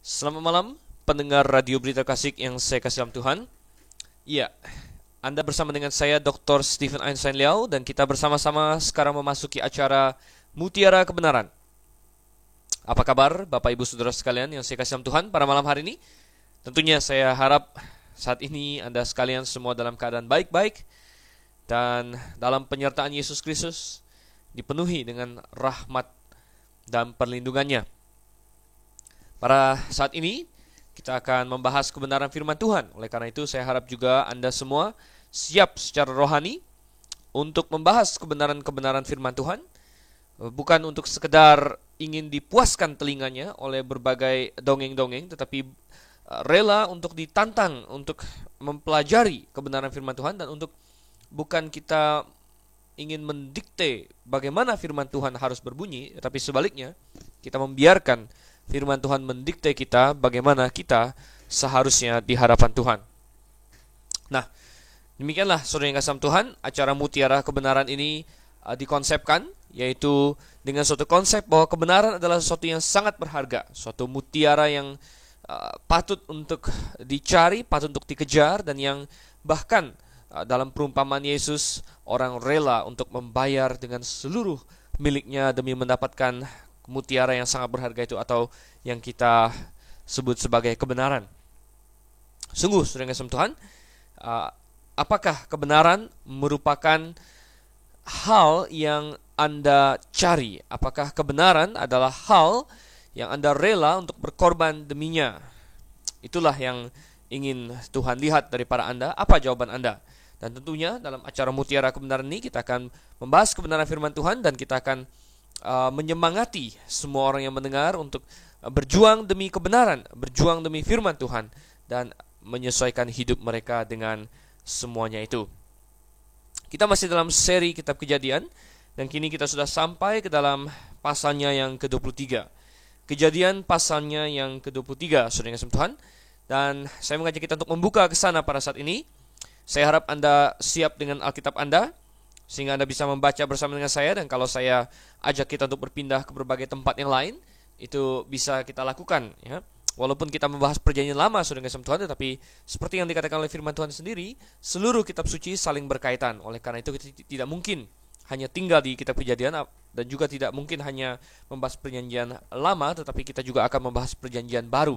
Selamat malam, pendengar Radio Berita Kasih yang saya kasih dalam Tuhan. Iya, Anda bersama dengan saya Dr. Stephen Einstein Liao, dan kita bersama-sama sekarang memasuki acara Mutiara Kebenaran. Apa kabar Bapak Ibu Saudara sekalian yang saya kasih dalam Tuhan pada malam hari ini? Tentunya saya harap saat ini Anda sekalian semua dalam keadaan baik-baik dan dalam penyertaan Yesus Kristus, dipenuhi dengan rahmat dan perlindungannya. Pada saat ini kita akan membahas kebenaran firman Tuhan. Oleh karena itu saya harap juga Anda semua siap secara rohani untuk membahas kebenaran-kebenaran firman Tuhan, bukan untuk sekedar ingin dipuaskan telinganya oleh berbagai dongeng-dongeng, tetapi rela untuk ditantang untuk mempelajari kebenaran firman Tuhan, dan untuk bukan kita ingin mendikte bagaimana firman Tuhan harus berbunyi, tetapi sebaliknya kita membiarkan firman Tuhan mendikte kita bagaimana kita seharusnya di hadapan Tuhan. Nah, demikianlah saudara yang kasih Tuhan, acara Mutiara Kebenaran ini dikonsepkan, yaitu dengan suatu konsep bahwa kebenaran adalah sesuatu yang sangat berharga, suatu mutiara yang patut untuk dicari, patut untuk dikejar, dan yang bahkan dalam perumpamaan Yesus, orang rela untuk membayar dengan seluruh miliknya demi mendapatkan mutiara yang sangat berharga itu, atau yang kita sebut sebagai kebenaran. Sungguh, saudara yang kasih Tuhan, apakah kebenaran merupakan hal yang Anda cari? Apakah kebenaran adalah hal yang Anda rela untuk berkorban deminya? Itulah yang ingin Tuhan lihat daripada Anda. Apa jawaban Anda? Dan tentunya dalam acara Mutiara Kebenaran ini kita akan membahas kebenaran firman Tuhan, dan kita akan menyemangati semua orang yang mendengar untuk berjuang demi kebenaran, berjuang demi firman Tuhan, dan menyesuaikan hidup mereka dengan semuanya itu. Kita masih dalam seri kitab Kejadian, dan kini kita sudah sampai ke dalam pasalnya yang ke-23. Kejadian pasalnya yang ke-23, saudara yang kasih Tuhan. Dan saya mengajak kita untuk membuka ke sana pada saat ini. Saya harap Anda siap dengan Alkitab Anda, sehingga Anda bisa membaca bersama dengan saya. Dan kalau saya ajak kita untuk berpindah ke berbagai tempat yang lain, itu bisa kita lakukan, ya. Walaupun kita membahas perjanjian lama, saudara kasih Tuhan, tetapi seperti yang dikatakan oleh firman Tuhan sendiri, seluruh kitab suci saling berkaitan. Oleh karena itu kita tidak mungkin hanya tinggal di kitab Kejadian, dan juga tidak mungkin hanya membahas perjanjian lama, tetapi kita juga akan membahas perjanjian baru.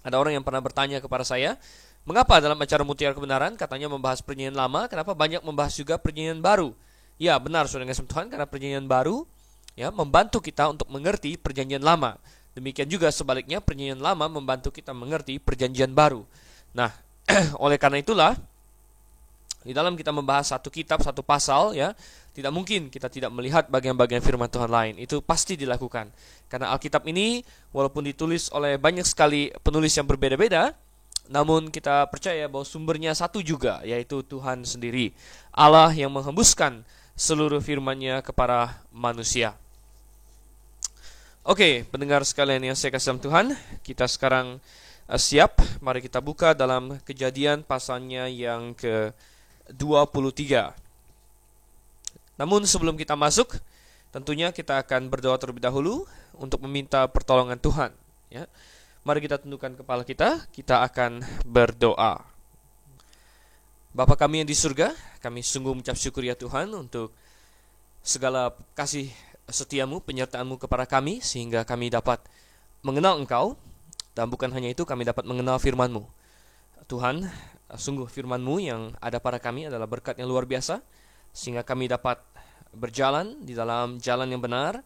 Ada orang yang pernah bertanya kepada saya, mengapa dalam acara Mutiara Kebenaran katanya membahas perjanjian lama, kenapa banyak membahas juga perjanjian baru? Ya, benar saudara yang kasih Tuhan, karena perjanjian baru ya membantu kita untuk mengerti perjanjian lama. Demikian juga sebaliknya, perjanjian lama membantu kita mengerti perjanjian baru. Nah, oleh karena itulah di dalam kita membahas satu kitab, satu pasal, ya, tidak mungkin kita tidak melihat bagian-bagian firman Tuhan lain. Itu pasti dilakukan. Karena Alkitab ini walaupun ditulis oleh banyak sekali penulis yang berbeda-beda, namun kita percaya bahwa sumbernya satu juga, yaitu Tuhan sendiri, Allah yang menghembuskan seluruh firman-Nya kepada manusia. Oke, pendengar sekalian yang saya kasih dalam Tuhan, kita sekarang siap. Mari kita buka dalam Kejadian pasalnya yang ke-23. Namun sebelum kita masuk, tentunya kita akan berdoa terlebih dahulu untuk meminta pertolongan Tuhan, ya. Mari kita tundukkan kepala kita akan berdoa. Bapa kami yang di surga, kami sungguh mengucap syukur ya Tuhan untuk segala kasih setiamu, penyertaan-Mu kepada kami, sehingga kami dapat mengenal Engkau, dan bukan hanya itu, kami dapat mengenal firman-Mu. Tuhan, sungguh firman-Mu yang ada pada kami adalah berkat yang luar biasa, sehingga kami dapat berjalan di dalam jalan yang benar.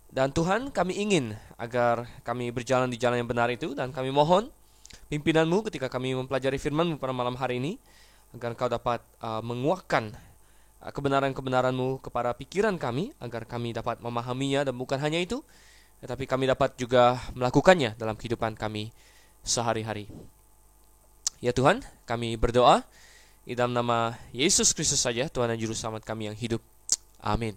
Dan Tuhan, kami ingin agar kami berjalan di jalan yang benar itu, dan kami mohon pimpinan-Mu ketika kami mempelajari firman-Mu pada malam hari ini, agar Engkau dapat menguakkan kebenaran-kebenaran-Mu kepada pikiran kami, agar kami dapat memahaminya, dan bukan hanya itu, tetapi kami dapat juga melakukannya dalam kehidupan kami sehari-hari. Ya Tuhan, kami berdoa di dalam nama Yesus Kristus saja, Tuhan dan Juru Selamat kami yang hidup. Amin.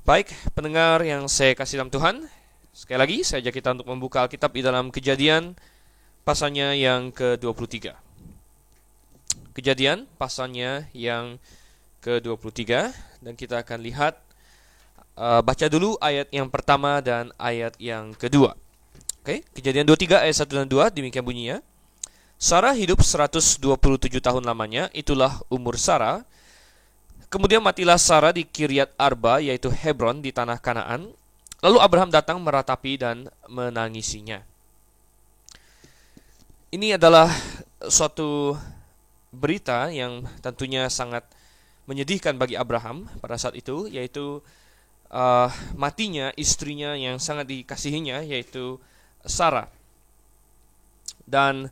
Baik, pendengar yang saya kasih dalam Tuhan, sekali lagi saya ajak kita untuk membuka Alkitab di dalam Kejadian pasalnya yang ke-23. Kejadian pasalnya yang ke-23, dan kita akan lihat baca dulu ayat yang pertama dan ayat yang kedua. Oke, Kejadian 23 ayat 1 dan 2 demikian bunyinya. Sarah hidup 127 tahun lamanya, itulah umur Sarah. Kemudian matilah Sarah di Kiryat Arba, yaitu Hebron di tanah Kanaan. Lalu Abraham datang meratapi dan menangisinya. Ini adalah suatu berita yang tentunya sangat menyedihkan bagi Abraham pada saat itu, yaitu matinya istrinya yang sangat dikasihinya, yaitu Sarah. Dan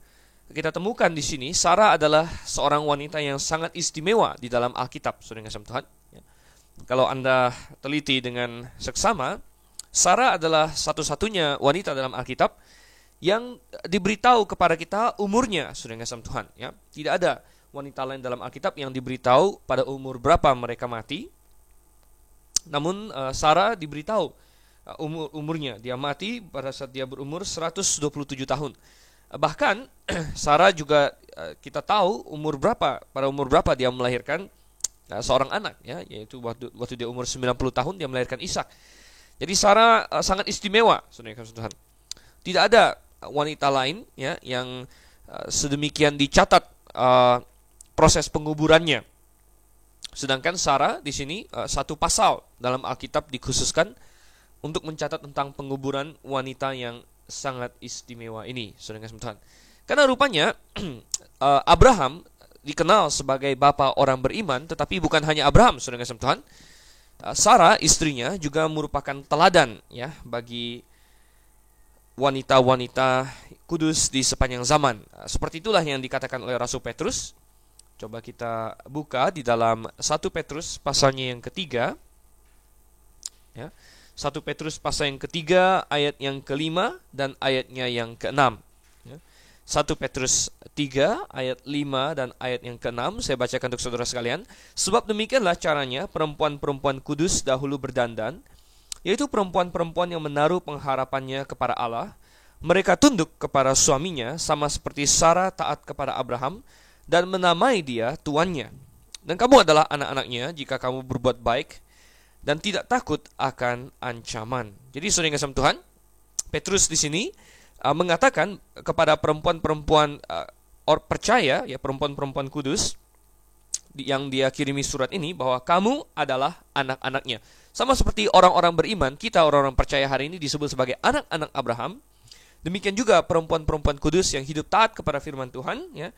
kita temukan di sini Sarah adalah seorang wanita yang sangat istimewa di dalam Alkitab, saudara yang kasih Tuhan. Kalau Anda teliti dengan seksama, Sarah adalah satu-satunya wanita dalam Alkitab yang diberitahu kepada kita umurnya, saudara yang kasih Tuhan. Ya, tidak ada wanita lain dalam Alkitab yang diberitahu pada umur berapa mereka mati. Namun Sarah diberitahu umurnya. Dia mati pada saat dia berumur 127 tahun. Bahkan Sarah juga kita tahu pada umur berapa dia melahirkan seorang anak, ya, yaitu waktu dia umur 90 tahun dia melahirkan Ishak. Jadi Sarah sangat istimewa, saudara Tuhan. Tidak ada wanita lain, ya, yang sedemikian dicatat proses penguburannya. Sedangkan Sarah di sini satu pasal dalam Alkitab dikhususkan untuk mencatat tentang penguburan wanita yang sangat istimewa ini, saudara kasih Tuhan. Karena rupanya Abraham dikenal sebagai bapa orang beriman, tetapi bukan hanya Abraham, saudara kasih Tuhan. Sarah istrinya juga merupakan teladan, ya, bagi wanita-wanita kudus di sepanjang zaman. Seperti itulah yang dikatakan oleh Rasul Petrus. Coba kita buka di dalam 1 Petrus pasalnya yang ketiga, ya. 1 Petrus pasal yang ketiga ayat yang kelima dan ayatnya yang keenam. 1 Petrus 3 ayat 5 dan ayat yang keenam saya bacakan untuk saudara sekalian. Sebab demikianlah caranya perempuan-perempuan kudus dahulu berdandan, yaitu perempuan-perempuan yang menaruh pengharapannya kepada Allah. Mereka tunduk kepada suaminya sama seperti Sarah taat kepada Abraham dan menamai dia tuannya. Dan kamu adalah anak-anaknya jika kamu berbuat baik dan tidak takut akan ancaman. Jadi saudara yang kasih Tuhan, Petrus di sini mengatakan kepada perempuan-perempuan percaya, ya, perempuan-perempuan kudus yang dia kirimi surat ini, bahwa kamu adalah anak-anaknya. Sama seperti orang-orang beriman, kita orang-orang percaya hari ini disebut sebagai anak-anak Abraham. Demikian juga perempuan-perempuan kudus yang hidup taat kepada firman Tuhan, ya,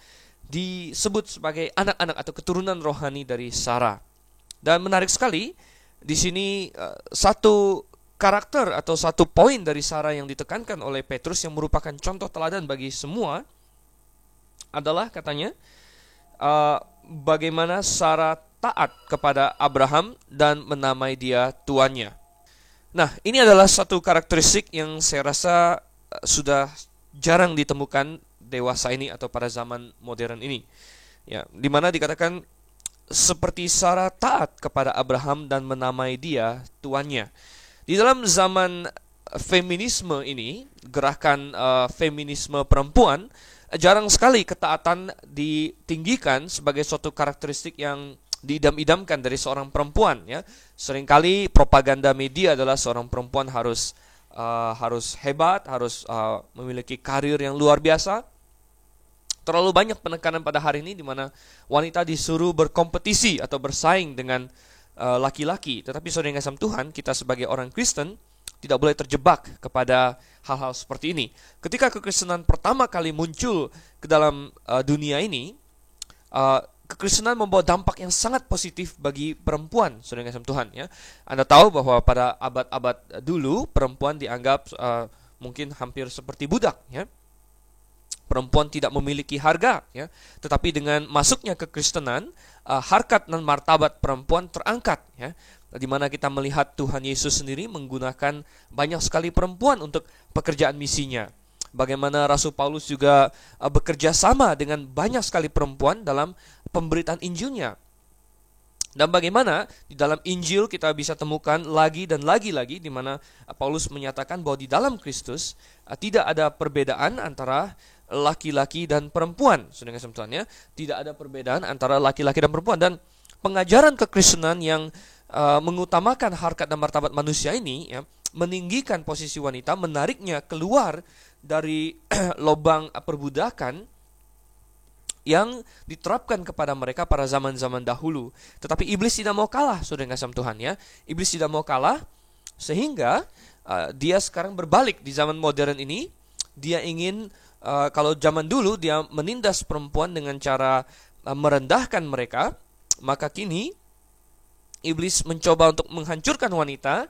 disebut sebagai anak-anak atau keturunan rohani dari Sarah. Dan menarik sekali di sini satu karakter atau satu poin dari Sarah yang ditekankan oleh Petrus yang merupakan contoh teladan bagi semua adalah katanya bagaimana Sarah taat kepada Abraham dan menamai dia tuannya. Nah, ini adalah satu karakteristik yang saya rasa sudah jarang ditemukan dewasa ini atau pada zaman modern ini. Ya, di mana dikatakan seperti Sarah taat kepada Abraham dan menamai dia tuannya. Di dalam zaman feminisme ini, gerakan feminisme perempuan, jarang sekali ketaatan ditinggikan sebagai suatu karakteristik yang diidam-idamkan dari seorang perempuan, ya. Seringkali propaganda media adalah seorang perempuan harus hebat, harus memiliki karir yang luar biasa. Terlalu banyak penekanan pada hari ini di mana wanita disuruh berkompetisi atau bersaing dengan laki-laki. Tetapi saudara yang kasih Tuhan, kita sebagai orang Kristen tidak boleh terjebak kepada hal-hal seperti ini. Ketika kekristenan pertama kali muncul ke dalam dunia ini, kekristenan membawa dampak yang sangat positif bagi perempuan, saudara yang kasih Tuhan, ya. Anda tahu bahwa pada abad-abad dulu perempuan dianggap mungkin hampir seperti budak, ya. Perempuan tidak memiliki harga, ya. Tetapi dengan masuknya kekristenan, harkat dan martabat perempuan terangkat, ya. Di mana kita melihat Tuhan Yesus sendiri menggunakan banyak sekali perempuan untuk pekerjaan misinya. Bagaimana Rasul Paulus juga bekerja sama dengan banyak sekali perempuan dalam pemberitaan Injilnya. Dan bagaimana di dalam Injil kita bisa temukan lagi dan lagi-lagi di mana Paulus menyatakan bahwa di dalam Kristus tidak ada perbedaan antara laki-laki dan perempuan. Saudara kasih Tuhan, ya, tidak ada perbedaan antara laki-laki dan perempuan. Dan pengajaran kekristenan yang mengutamakan harkat dan martabat manusia ini, ya, meninggikan posisi wanita, menariknya keluar dari lubang perbudakan yang diterapkan kepada mereka pada zaman-zaman dahulu. Tetapi iblis tidak mau kalah, saudara yang kasih Tuhan ya. Iblis tidak mau kalah, sehingga dia sekarang berbalik di zaman modern ini. Dia ingin, kalau zaman dulu dia menindas perempuan dengan cara merendahkan mereka, maka kini iblis mencoba untuk menghancurkan wanita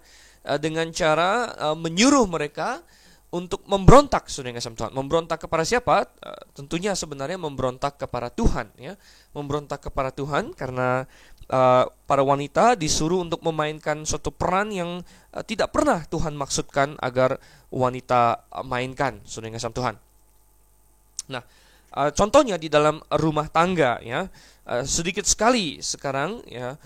dengan cara menyuruh mereka untuk memberontak, saudara yang kasih Tuhan. Memberontak kepada siapa? Tentunya sebenarnya memberontak kepada Tuhan, ya. Memberontak kepada Tuhan karena para wanita disuruh untuk memainkan suatu peran yang tidak pernah Tuhan maksudkan agar wanita mainkan, saudara yang kasih Tuhan. Nah, contohnya di dalam rumah tangga, ya, sedikit sekali sekarang, ya,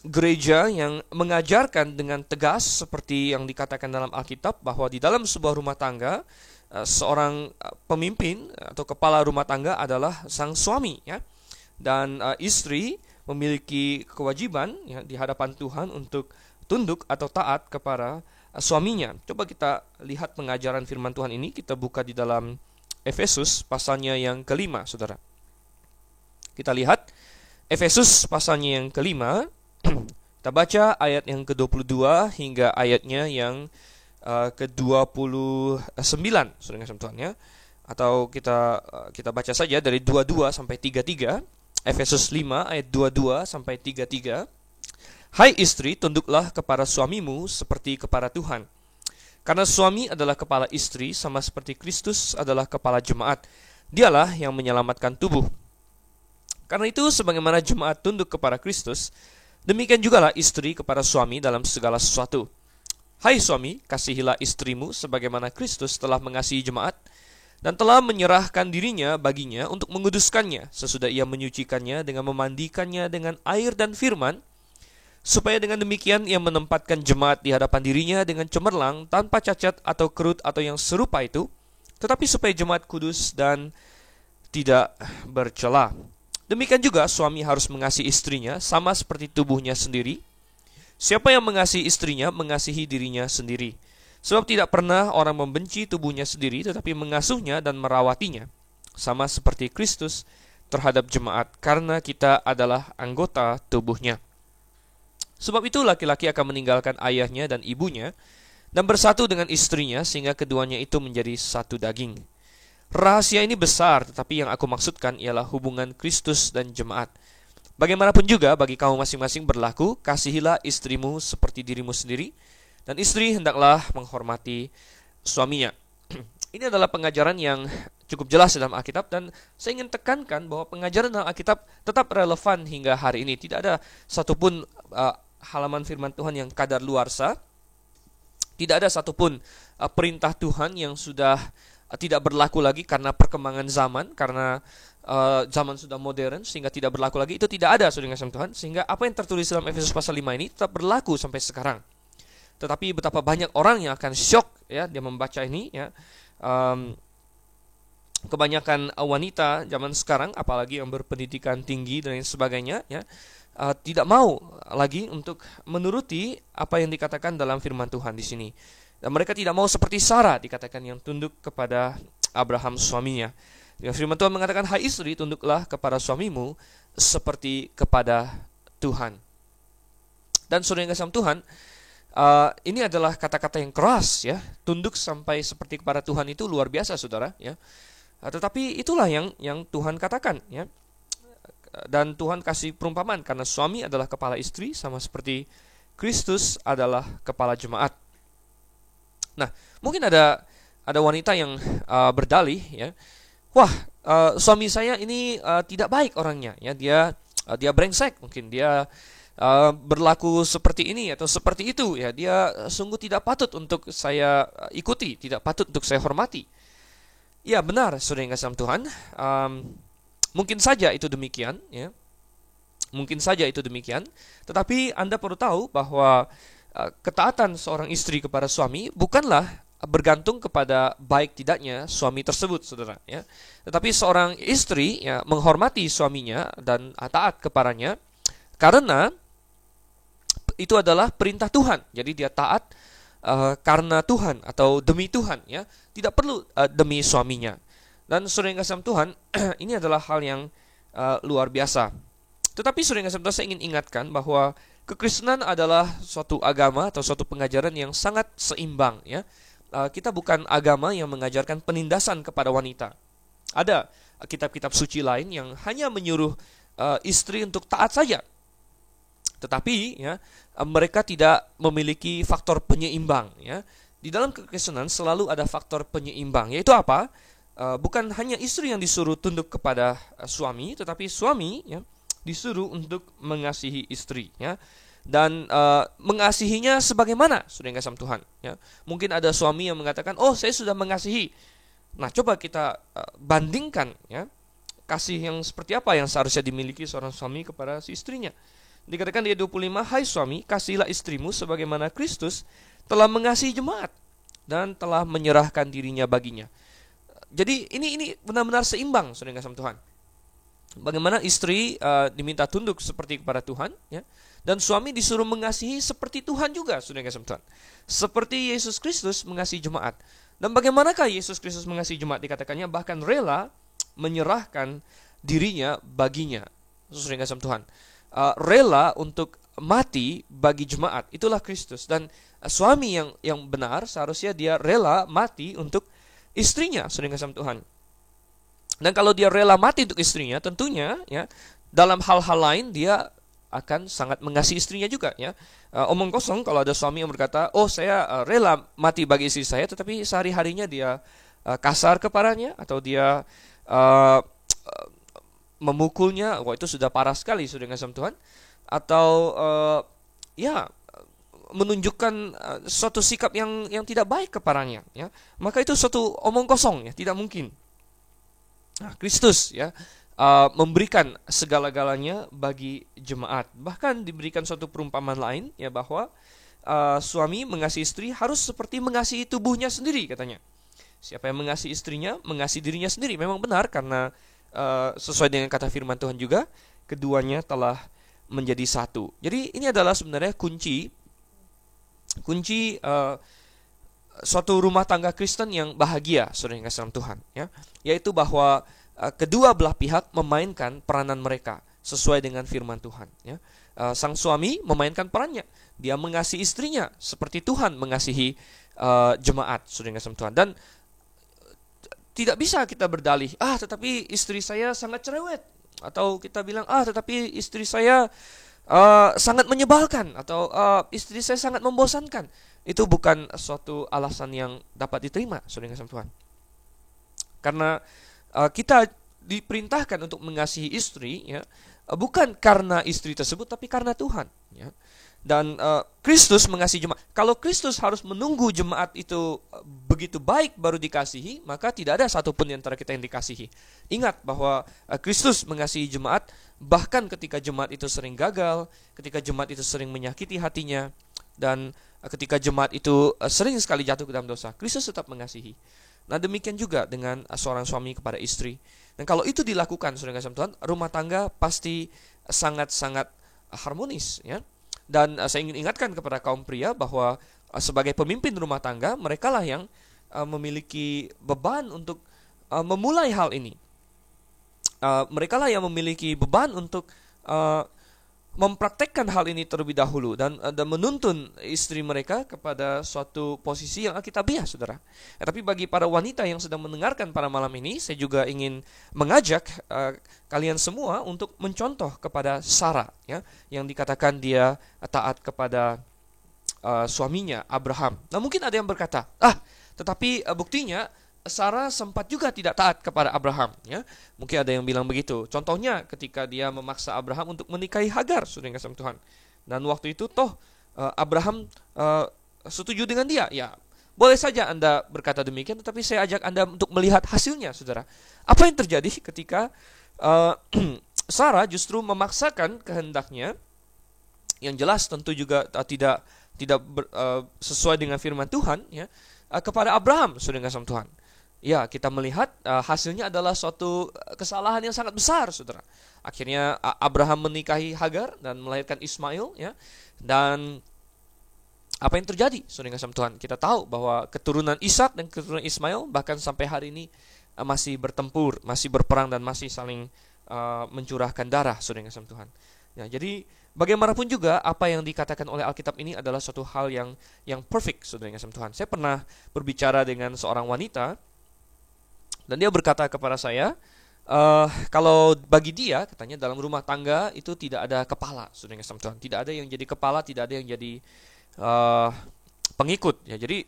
gereja yang mengajarkan dengan tegas seperti yang dikatakan dalam Alkitab bahwa di dalam sebuah rumah tangga seorang pemimpin atau kepala rumah tangga adalah sang suami, ya, dan istri memiliki kewajiban, ya, di hadapan Tuhan untuk tunduk atau taat kepada suaminya. Coba kita lihat pengajaran firman Tuhan ini. Kita buka di dalam Efesus pasalnya yang kelima, saudara. Kita lihat Efesus pasalnya yang kelima. Kita baca ayat yang ke-22 hingga ayatnya yang ke-29, saudara kasih Tuhan, ya. Atau kita baca saja dari 22 sampai 33. Efesus 5 ayat 22 sampai 33. Hai istri, tunduklah kepada suamimu seperti kepada Tuhan. Karena suami adalah kepala istri, sama seperti Kristus adalah kepala jemaat. Dialah yang menyelamatkan tubuh. Karena itu, sebagaimana jemaat tunduk kepada Kristus, demikian jugalah istri kepada suami dalam segala sesuatu. Hai suami, kasihilah istrimu sebagaimana Kristus telah mengasihi jemaat dan telah menyerahkan dirinya baginya untuk menguduskannya, sesudah ia menyucikannya dengan memandikannya dengan air dan firman, supaya dengan demikian ia menempatkan jemaat di hadapan dirinya dengan cemerlang, tanpa cacat atau kerut atau yang serupa itu, tetapi supaya jemaat kudus dan tidak bercela. Demikian juga suami harus mengasihi istrinya sama seperti tubuhnya sendiri. Siapa yang mengasihi istrinya mengasihi dirinya sendiri. Sebab tidak pernah orang membenci tubuhnya sendiri, tetapi mengasuhnya dan merawatinya, sama seperti Kristus terhadap jemaat, karena kita adalah anggota tubuhnya. Sebab itu laki-laki akan meninggalkan ayahnya dan ibunya dan bersatu dengan istrinya, sehingga keduanya itu menjadi satu daging. Rahasia ini besar, tetapi yang aku maksudkan ialah hubungan Kristus dan jemaat. Bagaimanapun juga bagi kamu masing-masing berlaku, kasihilah istrimu seperti dirimu sendiri, dan istri hendaklah menghormati suaminya. Ini adalah pengajaran yang cukup jelas dalam Alkitab, dan saya ingin tekankan bahwa pengajaran dalam Alkitab tetap relevan hingga hari ini. Tidak ada satupun halaman firman Tuhan yang kadaluarsa. Tidak ada satupun perintah Tuhan yang sudah tidak berlaku lagi karena perkembangan zaman, karena zaman sudah modern sehingga tidak berlaku lagi. Itu tidak ada, saudara kasih Tuhan. Sehingga apa yang tertulis dalam Efesus pasal 5 ini tetap berlaku sampai sekarang. Tetapi betapa banyak orang yang akan syok, ya, dia membaca ini, ya. Kebanyakan wanita zaman sekarang, apalagi yang berpendidikan tinggi dan lain sebagainya, ya, tidak mau lagi untuk menuruti apa yang dikatakan dalam firman Tuhan di sini. Dan mereka tidak mau seperti Sarah dikatakan yang tunduk kepada Abraham suaminya. Dengan firman Tuhan mengatakan, hai istri, tunduklah kepada suamimu seperti kepada Tuhan. Dan saudara yang kasih Tuhan, ini adalah kata-kata yang keras, ya. Tunduk sampai seperti kepada Tuhan itu luar biasa, saudara, ya. Tetapi itulah yang Tuhan katakan, ya. Dan Tuhan kasih perumpamaan, karena suami adalah kepala istri, sama seperti Kristus adalah kepala jemaat. Nah, mungkin ada wanita yang berdalih, ya, wah, suami saya ini tidak baik orangnya, ya, dia brengsek, mungkin dia berlaku seperti ini atau seperti itu, ya, dia sungguh tidak patut untuk saya ikuti, tidak patut untuk saya hormati. Ya, benar, saudara yang kasih Tuhan. Mungkin saja itu demikian, ya. Mungkin saja itu demikian. Tetapi Anda perlu tahu bahwa ketaatan seorang istri kepada suami bukanlah bergantung kepada baik tidaknya suami tersebut, saudara, ya. Tetapi seorang istri, ya, menghormati suaminya dan taat kepadanya karena itu adalah perintah Tuhan. Jadi dia taat karena Tuhan atau demi Tuhan, ya, tidak perlu demi suaminya. Dan saudara yang kasih Tuhan, ini adalah hal yang luar biasa. Tetapi saudara yang kasih Tuhan, saya ingin ingatkan bahwa kekristenan adalah suatu agama atau suatu pengajaran yang sangat seimbang, ya. Kita bukan agama yang mengajarkan penindasan kepada wanita. Ada kitab-kitab suci lain yang hanya menyuruh istri untuk taat saja. Tetapi ya, mereka tidak memiliki faktor penyeimbang, ya. Di dalam kekristenan selalu ada faktor penyeimbang, yaitu apa? Bukan hanya istri yang disuruh tunduk kepada suami, tetapi suami, ya, disuruh untuk mengasihi istri, ya. Dan mengasihinya sebagaimana, saudara yang kasih Tuhan, ya. Mungkin ada suami yang mengatakan, oh saya sudah mengasihi. Nah, coba kita bandingkan, ya, kasih yang seperti apa yang seharusnya dimiliki seorang suami kepada si istrinya. Dikatakan di ayat 25, hai suami, kasihilah istrimu sebagaimana Kristus telah mengasihi jemaat dan telah menyerahkan dirinya baginya. Jadi ini benar-benar seimbang, saudara yang kasih Tuhan. Bagaimana istri diminta tunduk seperti kepada Tuhan, ya, dan suami disuruh mengasihi seperti Tuhan juga, saudara yang kasih Tuhan. Seperti Yesus Kristus mengasihi jemaat. Dan bagaimanakah Yesus Kristus mengasihi jemaat? Dikatakannya bahkan rela menyerahkan dirinya baginya, saudara yang kasih Tuhan. Rela untuk mati bagi jemaat, itulah Kristus. Dan suami yang benar seharusnya dia rela mati untuk istrinya, saudara yang kasih Tuhan. Dan kalau dia rela mati untuk istrinya, tentunya, ya, dalam hal-hal lain dia akan sangat mengasihi istrinya juga, ya. Omong kosong kalau ada suami yang berkata, oh saya rela mati bagi istri saya, tetapi sehari-harinya dia kasar kepadanya, atau dia memukulnya, wah itu sudah parah sekali, saudara yang kasih Tuhan. Atau ya, menunjukkan suatu sikap yang tidak baik kepadanya, ya, maka itu suatu omong kosong, ya, tidak mungkin. Nah, Kristus, ya, memberikan segala-galanya bagi jemaat. Bahkan diberikan suatu perumpamaan lain, ya, bahwa suami mengasihi istri harus seperti mengasihi tubuhnya sendiri, katanya. Siapa yang mengasihi istrinya, mengasihi dirinya sendiri. Memang benar, karena sesuai dengan kata firman Tuhan juga, keduanya telah menjadi satu. Jadi ini adalah sebenarnya kunci suatu rumah tangga Kristen yang bahagia, saudara yang kasih dalam Tuhan, ya, yaitu bahwa kedua belah pihak memainkan peranan mereka sesuai dengan firman Tuhan, ya. Sang suami memainkan perannya, dia mengasihi istrinya seperti Tuhan mengasihi jemaat, saudara yang kasih dalam Tuhan. Dan tidak bisa kita berdalih, tetapi istri saya sangat cerewet, atau kita bilang, tetapi istri saya sangat menyebalkan, atau istri saya sangat membosankan. Itu bukan suatu alasan yang dapat diterima, saudara yang kasih Tuhan. Karena kita diperintahkan untuk mengasihi istri, ya, bukan karena istri tersebut, tapi karena Tuhan, ya. Dan Kristus mengasihi jemaat. Kalau Kristus harus menunggu jemaat itu begitu baik baru dikasihi, maka tidak ada satupun di antara kita yang dikasihi. Ingat bahwa Kristus mengasihi jemaat, bahkan ketika jemaat itu sering gagal, ketika jemaat itu sering menyakiti hatinya, dan ketika jemaat itu sering sekali jatuh ke dalam dosa, Kristus tetap mengasihi. Nah, demikian juga dengan seorang suami kepada istri. Dan kalau itu dilakukan, saudara kasih Tuhan, rumah tangga pasti sangat-sangat harmonis, ya. Dan saya ingin ingatkan kepada kaum pria bahwa sebagai pemimpin rumah tangga, merekalah yang memiliki beban untuk memulai hal ini. Merekalah yang memiliki beban untuk mempraktekkan hal ini terlebih dahulu, dan menuntun istri mereka kepada suatu posisi yang alkitabiah, saudara. Tapi bagi para wanita yang sedang mendengarkan pada malam ini, saya juga ingin mengajak kalian semua untuk mencontoh kepada Sarah, ya, yang dikatakan dia taat kepada suaminya Abraham. Nah, mungkin ada yang berkata, tetapi buktinya Sarah sempat juga tidak taat kepada Abraham, ya. Mungkin ada yang bilang begitu. Contohnya ketika dia memaksa Abraham untuk menikahi Hagar, saudara yang kasih Tuhan. Dan waktu itu Abraham setuju dengan dia. Ya, boleh saja Anda berkata demikian, tetapi saya ajak Anda untuk melihat hasilnya, saudara. Apa yang terjadi ketika Sarah justru memaksakan kehendaknya, yang jelas tentu juga tidak sesuai dengan firman Tuhan, ya, kepada Abraham, saudara yang kasih Tuhan. Ya, kita melihat hasilnya adalah suatu kesalahan yang sangat besar, saudara. Akhirnya Abraham menikahi Hagar dan melahirkan Ismail, ya. Dan apa yang terjadi, saudara yang kasih Tuhan? Kita tahu bahwa keturunan Ishak dan keturunan Ismail bahkan sampai hari ini masih bertempur, masih berperang dan masih saling mencurahkan darah, saudara yang kasih Tuhan. Ya, jadi bagaimanapun juga apa yang dikatakan oleh Alkitab ini adalah suatu hal yang perfect, saudara yang kasih Tuhan. Saya pernah berbicara dengan seorang wanita dan dia berkata kepada saya, kalau bagi dia, katanya dalam rumah tangga itu tidak ada kepala, saudara yang kasih Tuhan. Tidak ada yang jadi kepala, tidak ada yang jadi pengikut. Ya, jadi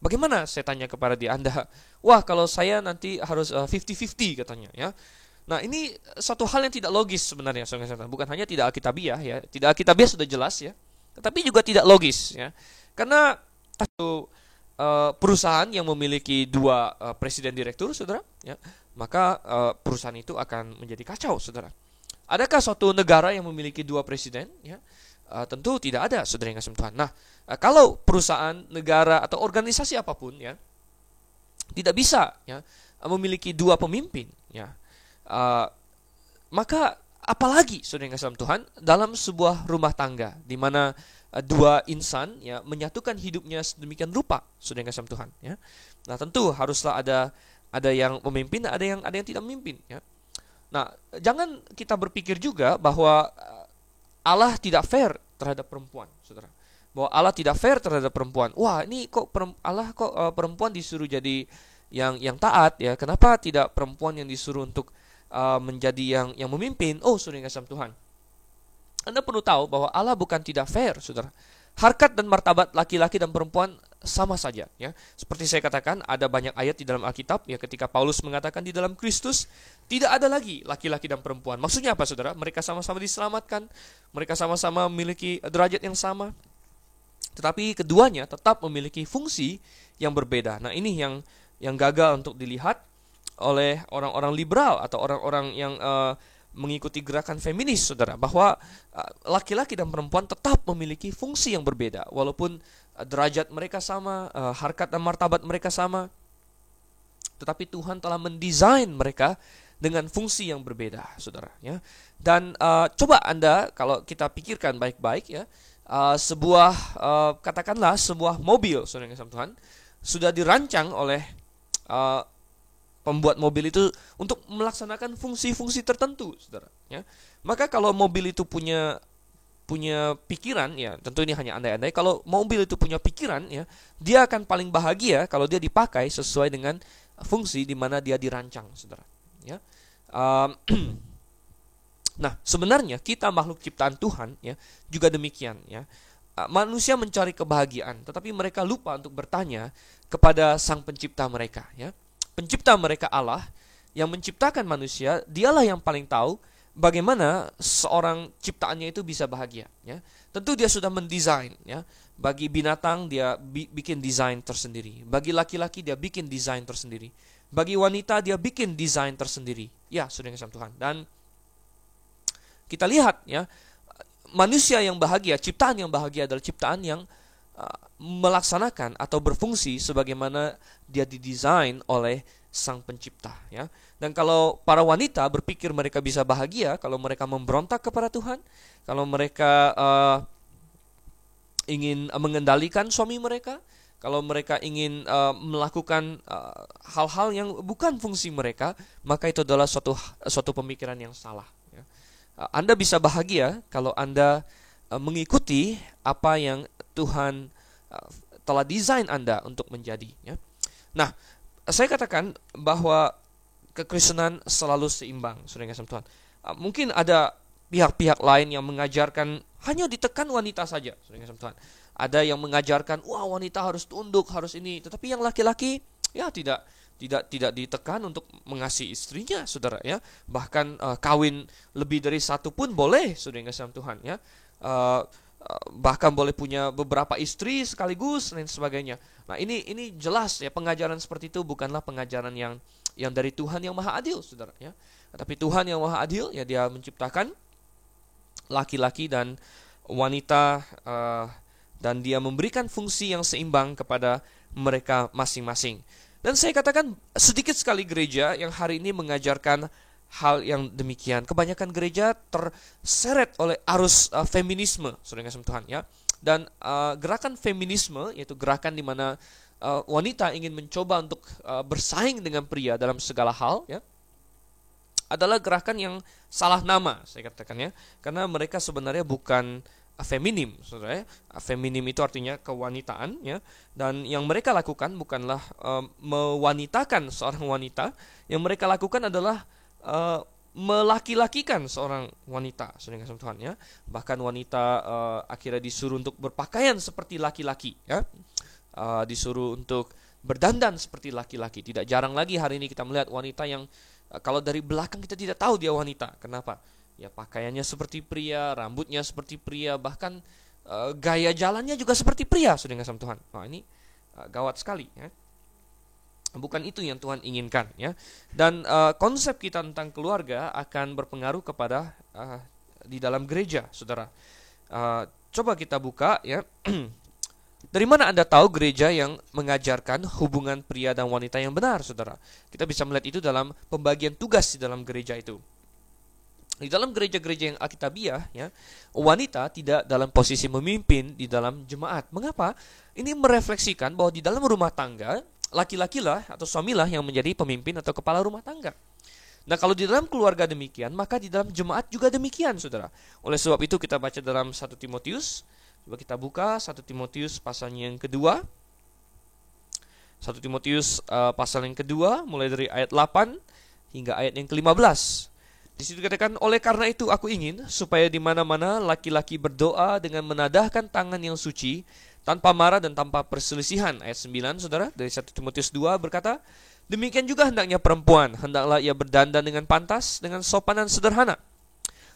bagaimana, saya tanya kepada dia, Anda, wah kalau saya nanti harus 50-50 katanya, ya. Nah, ini satu hal yang tidak logis sebenarnya, saudara. Bukan hanya tidak alkitabiah, ya. Tidak alkitabiah sudah jelas, ya. Tetapi juga tidak logis, ya. Karena satu perusahaan yang memiliki dua presiden direktur, saudara, ya, maka perusahaan itu akan menjadi kacau, saudara. Adakah suatu negara yang memiliki dua presiden? Ya, tentu tidak ada, saudara yang kasih Tuhan. Nah, kalau perusahaan, negara atau organisasi apapun, ya, tidak bisa, ya, memiliki dua pemimpin, ya. Maka apalagi, saudara yang kasih Tuhan, dalam sebuah rumah tangga di mana dua insan, ya, menyatukan hidupnya sedemikian rupa, saudara yang kasih Tuhan, ya. Nah, tentu haruslah ada yang memimpin, ada yang tidak memimpin, ya. Nah, jangan kita berpikir juga bahwa Allah tidak fair terhadap perempuan, saudara. Bahwa Allah tidak fair terhadap perempuan. Wah, ini kok Allah kok perempuan disuruh jadi yang taat, ya? Kenapa tidak perempuan yang disuruh untuk menjadi yang memimpin? Oh, saudara yang kasih Tuhan, Anda perlu tahu bahwa Allah bukan tidak fair, saudara. Harkat dan martabat laki-laki dan perempuan sama saja, ya. Seperti saya katakan, ada banyak ayat di dalam Alkitab, ya, ketika Paulus mengatakan di dalam Kristus tidak ada lagi laki-laki dan perempuan. Maksudnya apa, saudara? Mereka sama-sama diselamatkan, mereka sama-sama memiliki derajat yang sama, tetapi keduanya tetap memiliki fungsi yang berbeda. Nah, ini yang gagal untuk dilihat oleh orang-orang liberal atau orang-orang yang mengikuti gerakan feminis, saudara, bahwa laki-laki dan perempuan tetap memiliki fungsi yang berbeda, walaupun derajat mereka sama, harkat dan martabat mereka sama, tetapi Tuhan telah mendesain mereka dengan fungsi yang berbeda, saudara, ya. Dan coba Anda, kalau kita pikirkan baik-baik, ya, katakanlah sebuah mobil, saudara yang kasih Tuhan, sudah dirancang oleh pembuat mobil itu untuk melaksanakan fungsi-fungsi tertentu, saudara, ya. Maka kalau mobil itu punya pikiran, ya, tentu ini hanya andai-andai, kalau mobil itu punya pikiran, ya, dia akan paling bahagia kalau dia dipakai sesuai dengan fungsi di mana dia dirancang, saudara, ya. Nah, sebenarnya kita makhluk ciptaan Tuhan, ya, juga demikian, ya. Manusia mencari kebahagiaan, tetapi mereka lupa untuk bertanya kepada Sang Pencipta mereka, ya. Pencipta mereka Allah yang menciptakan manusia, dialah yang paling tahu bagaimana seorang ciptaannya itu bisa bahagia, ya. Tentu dia sudah mendesain, ya. Bagi binatang dia bikin desain tersendiri, bagi laki-laki dia bikin desain tersendiri, bagi wanita dia bikin desain tersendiri, ya, saudara yang kasih Tuhan. Dan kita lihat, ya, manusia yang bahagia, ciptaan yang bahagia adalah ciptaan yang melaksanakan atau berfungsi sebagaimana dia didesain oleh Sang Pencipta, ya. Dan kalau para wanita berpikir mereka bisa bahagia kalau mereka memberontak kepada Tuhan, kalau mereka ingin mengendalikan suami mereka, kalau mereka ingin melakukan hal-hal yang bukan fungsi mereka, maka itu adalah suatu pemikiran yang salah, ya. Anda bisa bahagia kalau Anda mengikuti apa yang Tuhan telah desain Anda untuk menjadi, ya. Nah, saya katakan bahwa kekristenan selalu seimbang, saudara yang kasih Tuhan. Mungkin ada pihak-pihak lain yang mengajarkan hanya ditekan wanita saja, saudara yang kasih Tuhan. Ada yang mengajarkan, wah, wanita harus tunduk, harus ini, tetapi yang laki-laki, ya, tidak ditekan untuk mengasihi istrinya, saudara, ya. Bahkan kawin lebih dari satu pun boleh, saudara yang kasih Tuhan, ya. Bahkan boleh punya beberapa istri sekaligus dan sebagainya. Nah, ini jelas, ya, pengajaran seperti itu bukanlah pengajaran yang dari Tuhan yang Maha Adil, saudara, ya. Tapi Tuhan yang Maha Adil, ya, dia menciptakan laki-laki dan wanita, dan dia memberikan fungsi yang seimbang kepada mereka masing-masing. Dan saya katakan sedikit sekali gereja yang hari ini mengajarkan hal yang demikian. Kebanyakan gereja terseret oleh arus feminisme, saudara yang kasih Tuhan, ya. Dan gerakan feminisme, yaitu gerakan di mana wanita ingin mencoba untuk bersaing dengan pria dalam segala hal, ya, adalah gerakan yang salah nama, saya katakan, ya, karena mereka sebenarnya bukan feminim, saudara, ya. Feminim itu artinya kewanitaan, ya, dan yang mereka lakukan bukanlah mewanitakan seorang wanita. Yang mereka lakukan adalah melaki-lakikan seorang wanita, saudara yang kasih Tuhan, ya. Bahkan wanita akhirnya disuruh untuk berpakaian seperti laki-laki, ya. Disuruh untuk berdandan seperti laki-laki. Tidak jarang lagi hari ini kita melihat wanita yang kalau dari belakang kita tidak tahu dia wanita. Kenapa? Ya, pakaiannya seperti pria, rambutnya seperti pria, bahkan gaya jalannya juga seperti pria, saudara yang kasih Tuhan. Nah, ini gawat sekali, ya. Bukan itu yang Tuhan inginkan, ya. Dan konsep kita tentang keluarga akan berpengaruh kepada di dalam gereja, saudara. Coba kita buka, ya. Dari mana Anda tahu gereja yang mengajarkan hubungan pria dan wanita yang benar, saudara? Kita bisa melihat itu dalam pembagian tugas di dalam gereja itu. Di dalam gereja-gereja yang Alkitabiah, ya, wanita tidak dalam posisi memimpin di dalam jemaat. Mengapa? Ini merefleksikan bahwa di dalam rumah tangga laki-lakilah atau suamilah yang menjadi pemimpin atau kepala rumah tangga. Nah, kalau di dalam keluarga demikian, maka di dalam jemaat juga demikian, saudara. Oleh sebab itu kita baca dalam 1 Timotius. Coba kita buka 1 Timotius pasalnya yang kedua. 1 Timotius pasal yang kedua, mulai dari ayat 8 hingga ayat yang ke-15. Di situ dikatakan, oleh karena itu aku ingin supaya di mana-mana laki-laki berdoa dengan menadahkan tangan yang suci, tanpa marah dan tanpa perselisihan. Ayat 9, saudara, dari 1 Timotius 2 berkata, demikian juga hendaknya perempuan, hendaklah ia berdandan dengan pantas, dengan sopan dan sederhana.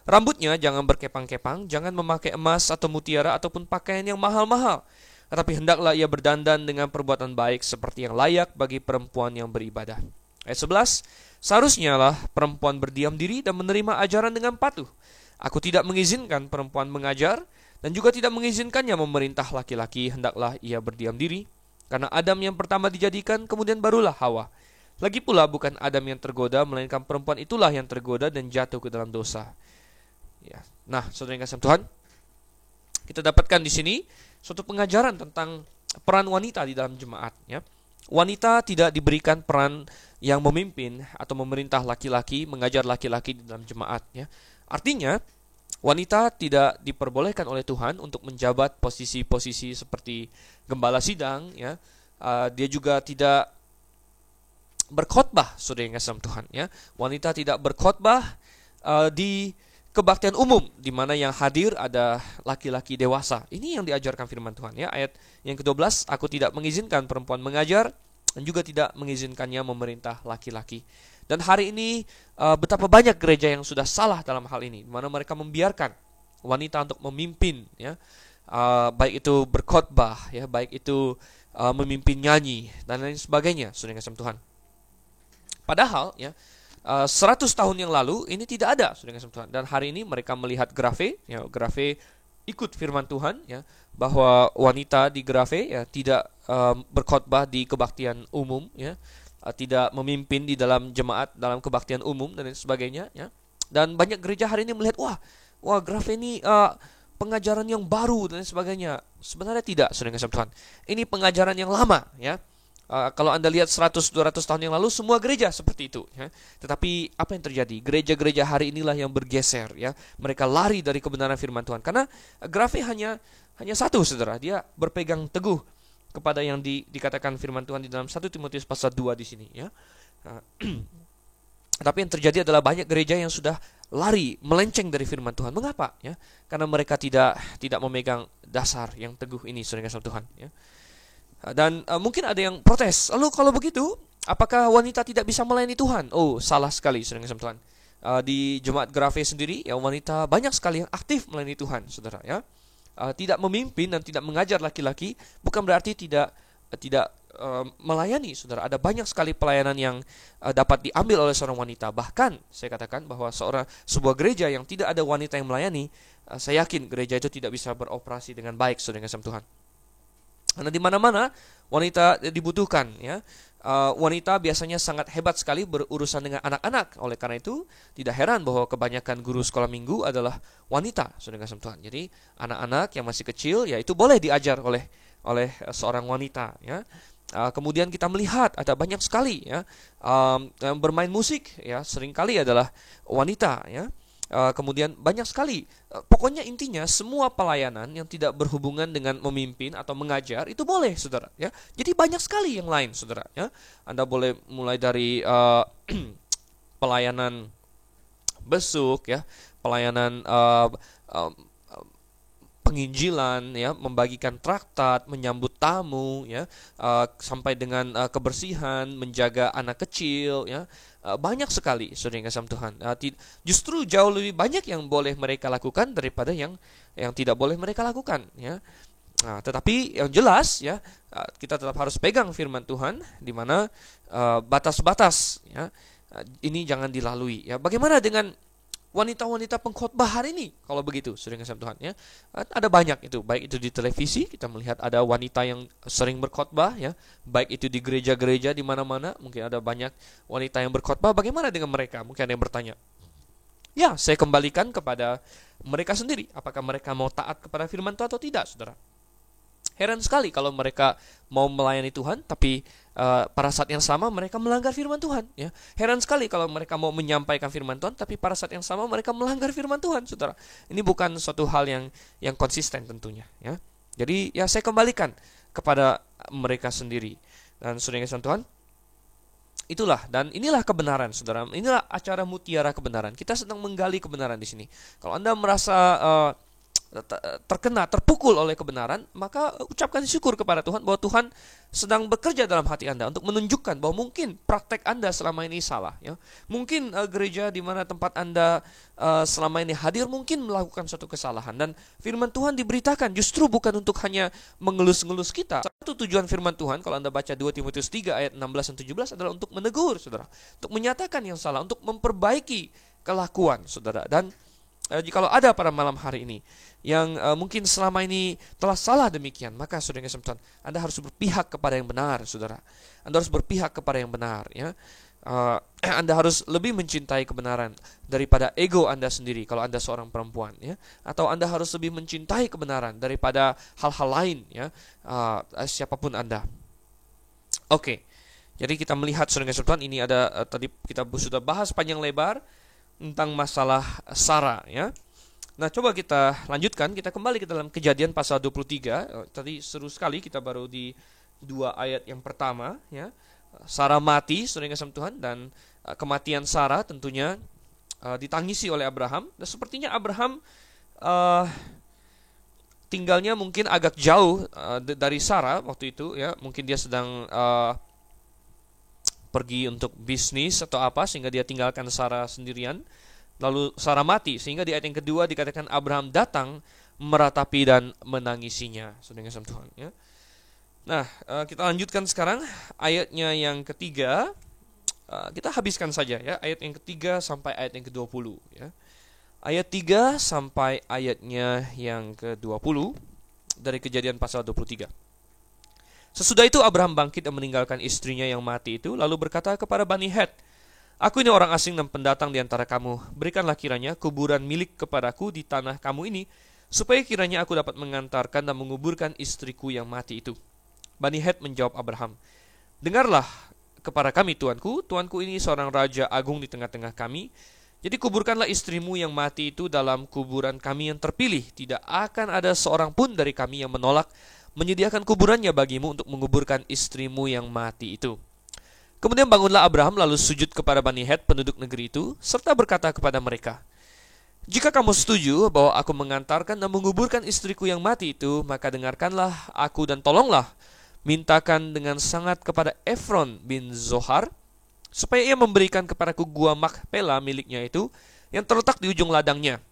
Rambutnya jangan berkepang-kepang, jangan memakai emas atau mutiara ataupun pakaian yang mahal-mahal. Tetapi hendaklah ia berdandan dengan perbuatan baik seperti yang layak bagi perempuan yang beribadah. Ayat 11, seharusnya lah perempuan berdiam diri dan menerima ajaran dengan patuh. Aku tidak mengizinkan perempuan mengajar, dan juga tidak mengizinkannya memerintah laki-laki, hendaklah ia berdiam diri. Karena Adam yang pertama dijadikan, kemudian barulah Hawa. Lagi pula bukan Adam yang tergoda, melainkan perempuan itulah yang tergoda dan jatuh ke dalam dosa. Ya. Nah, saudara yang kasih Tuhan, kita dapatkan di sini suatu pengajaran tentang peran wanita di dalam jemaat, ya. Wanita tidak diberikan peran yang memimpin atau memerintah laki-laki, mengajar laki-laki di dalam jemaat, ya. Artinya, wanita tidak diperbolehkan oleh Tuhan untuk menjabat posisi-posisi seperti gembala sidang, ya. Dia juga tidak berkhotbah, saudara yang kasih Tuhan, ya. Wanita tidak berkhotbah di kebaktian umum, di mana yang hadir ada laki-laki dewasa. Ini yang diajarkan firman Tuhan, ya. Ayat yang ke-12, aku tidak mengizinkan perempuan mengajar dan juga tidak mengizinkannya memerintah laki-laki. Dan hari ini betapa banyak gereja yang sudah salah dalam hal ini, di mana mereka membiarkan wanita untuk memimpin, ya, baik itu berkhotbah, ya, baik itu memimpin nyanyi dan lain sebagainya, saudara yang kasih Tuhan. Padahal, ya, 100 tahun yang lalu ini tidak ada, saudara yang kasih Tuhan. Dan hari ini mereka melihat Grave, ya, Grave ikut firman Tuhan, ya, bahwa wanita di Grave, ya, tidak berkhotbah di kebaktian umum, ya, tidak memimpin di dalam jemaat dalam kebaktian umum dan lain sebagainya, ya. Dan banyak gereja hari ini melihat, wah Grave ini pengajaran yang baru dan lain sebagainya. Sebenarnya tidak, saudara yang kasih Tuhan. Ini pengajaran yang lama, ya. Kalau Anda lihat 100-200 tahun yang lalu semua gereja seperti itu, ya. Tetapi apa yang terjadi? Gereja-gereja hari inilah yang bergeser, ya. Mereka lari dari kebenaran firman Tuhan karena Grave hanya satu, saudara. Dia berpegang teguh kepada yang dikatakan firman Tuhan di dalam 1 Timotius pasal 2 di sini, ya. Tapi yang terjadi adalah banyak gereja yang sudah lari, melenceng dari firman Tuhan. Mengapa? Ya, karena mereka tidak memegang dasar yang teguh ini, saudara kasih Tuhan, ya. Dan mungkin ada yang protes. Lalu kalau begitu, apakah wanita tidak bisa melayani Tuhan? Oh, salah sekali, saudara kasih Tuhan. Di jemaat Grave sendiri, ya, wanita banyak sekali yang aktif melayani Tuhan, saudara, ya. Tidak memimpin dan tidak mengajar laki-laki bukan berarti tidak melayani, saudara. Ada banyak sekali pelayanan yang dapat diambil oleh seorang wanita. Bahkan saya katakan bahwa sebuah gereja yang tidak ada wanita yang melayani, saya yakin gereja itu tidak bisa beroperasi dengan baik, saudara kasih Tuhan. Karena di mana-mana wanita dibutuhkan, ya. wanita biasanya sangat hebat sekali berurusan dengan anak-anak. Oleh karena itu, tidak heran bahwa kebanyakan guru sekolah minggu adalah wanita, saudara kasih Tuhan. Jadi, anak-anak yang masih kecil, ya itu boleh diajar oleh seorang wanita. Ya. Kemudian kita melihat ada banyak sekali ya yang bermain musik, ya seringkali adalah wanita. Ya. Kemudian banyak sekali. Pokoknya intinya semua pelayanan yang tidak berhubungan dengan memimpin atau mengajar itu boleh, saudara. Ya, jadi banyak sekali yang lain, saudara. Ya, Anda boleh mulai dari pelayanan besuk, ya, pelayanan penginjilan, ya, membagikan traktat, menyambut tamu, ya, sampai dengan kebersihan, menjaga anak kecil, ya. Banyak sekali, saudara yang kasih Tuhan. Justru jauh lebih banyak yang boleh mereka lakukan daripada yang tidak boleh mereka lakukan, ya. Tetapi yang jelas, ya, kita tetap harus pegang firman Tuhan, di mana batas-batas, ya, ini jangan dilalui. Ya, bagaimana dengan wanita-wanita pengkhotbah hari ini? Kalau begitu, sering kasih Tuhan, ya, ada banyak itu, baik itu di televisi kita melihat ada wanita yang sering berkhotbah, ya, baik itu di gereja-gereja di mana-mana mungkin ada banyak wanita yang berkhotbah. Bagaimana dengan mereka? Mungkin ada yang bertanya. Ya, saya kembalikan kepada mereka sendiri. Apakah mereka mau taat kepada firman Tuhan atau tidak, saudara? Heran sekali kalau mereka mau melayani Tuhan, tapi pada saat yang sama mereka melanggar firman Tuhan. Ya. Heran sekali kalau mereka mau menyampaikan firman Tuhan, tapi pada saat yang sama mereka melanggar firman Tuhan, saudara. Ini bukan suatu hal yang konsisten tentunya. Ya. Jadi ya saya kembalikan kepada mereka sendiri. Dan saudara yang Tuhan, itulah dan inilah kebenaran, saudara. Inilah acara mutiara kebenaran. Kita sedang menggali kebenaran di sini. Kalau Anda merasa terpukul oleh kebenaran, maka ucapkan syukur kepada Tuhan bahwa Tuhan sedang bekerja dalam hati Anda untuk menunjukkan bahwa mungkin praktek Anda selama ini salah, ya. Mungkin gereja di mana tempat Anda selama ini hadir mungkin melakukan suatu kesalahan, dan firman Tuhan diberitakan justru bukan untuk hanya mengelus-ngelus kita. Satu tujuan firman Tuhan kalau Anda baca 2 Timotius 3 ayat 16 dan 17 adalah untuk menegur, saudara, untuk menyatakan yang salah, untuk memperbaiki kelakuan, saudara. Dan jikalau ada pada malam hari ini yang mungkin selama ini telah salah demikian, maka saudara yang kasih Tuhan, Anda harus berpihak kepada yang benar, saudara. Anda harus berpihak kepada yang benar, ya. Anda harus lebih mencintai kebenaran daripada ego Anda sendiri kalau Anda seorang perempuan, ya. Atau Anda harus lebih mencintai kebenaran daripada hal-hal lain, ya. Siapapun Anda. Oke. Jadi kita melihat saudara yang kasih Tuhan, ini ada tadi kita sudah bahas panjang lebar tentang masalah Sarah, ya. Nah, coba kita lanjutkan, kita kembali ke dalam Kejadian pasal 23. Tadi seru sekali, kita baru di 2 ayat yang pertama, ya. Sarah mati, saudara yang kasih Tuhan, dan kematian Sarah tentunya ditangisi oleh Abraham. Dan sepertinya Abraham tinggalnya mungkin agak jauh dari Sarah waktu itu, ya. Mungkin dia sedang pergi untuk bisnis atau apa, sehingga dia tinggalkan Sarah sendirian. Lalu Sarah mati, sehingga di ayat yang kedua dikatakan Abraham datang meratapi dan menangisinya, saudara yang Tuhan, ya. Nah, kita lanjutkan sekarang ayatnya yang ketiga. Kita habiskan saja, ya, ayat yang ketiga sampai ayat yang ke-20, ya. Ayat 3 sampai ayatnya yang ke-20 dari Kejadian pasal 23. Sesudah itu Abraham bangkit dan meninggalkan istrinya yang mati itu, lalu berkata kepada Bani Het, "Aku ini orang asing dan pendatang di antara kamu. Berikanlah kiranya kuburan milik kepadaku di tanah kamu ini, supaya kiranya aku dapat mengantarkan dan menguburkan istriku yang mati itu." Bani Het menjawab Abraham, "Dengarlah kepada kami, tuanku. Tuanku ini seorang raja agung di tengah-tengah kami. Jadi kuburkanlah istrimu yang mati itu dalam kuburan kami yang terpilih. Tidak akan ada seorang pun dari kami yang menolak menyediakan kuburannya bagimu untuk menguburkan istrimu yang mati itu." Kemudian bangunlah Abraham lalu sujud kepada Bani Het penduduk negeri itu, serta berkata kepada mereka, "Jika kamu setuju bahwa aku mengantarkan dan menguburkan istriku yang mati itu, maka dengarkanlah aku dan tolonglah mintakan dengan sangat kepada Efron bin Zohar, supaya ia memberikan kepadaku gua Makpela miliknya itu, yang terletak di ujung ladangnya.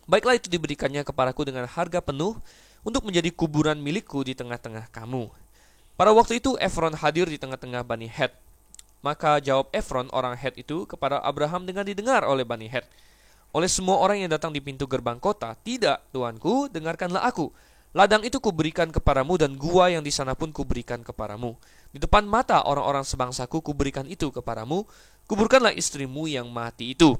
Baiklah itu diberikannya kepadaku dengan harga penuh, untuk menjadi kuburan milikku di tengah-tengah kamu." Pada waktu itu Efron hadir di tengah-tengah Bani Het. Maka jawab Efron orang Het itu kepada Abraham dengan didengar oleh Bani Het, oleh semua orang yang datang di pintu gerbang kota, "Tidak, tuanku, dengarkanlah aku. Ladang itu kuberikan kepadamu dan gua yang di sana pun kuberikan kepadamu. Di depan mata orang-orang sebangsaku kuberikan itu kepadamu, kuburkanlah istrimu yang mati itu.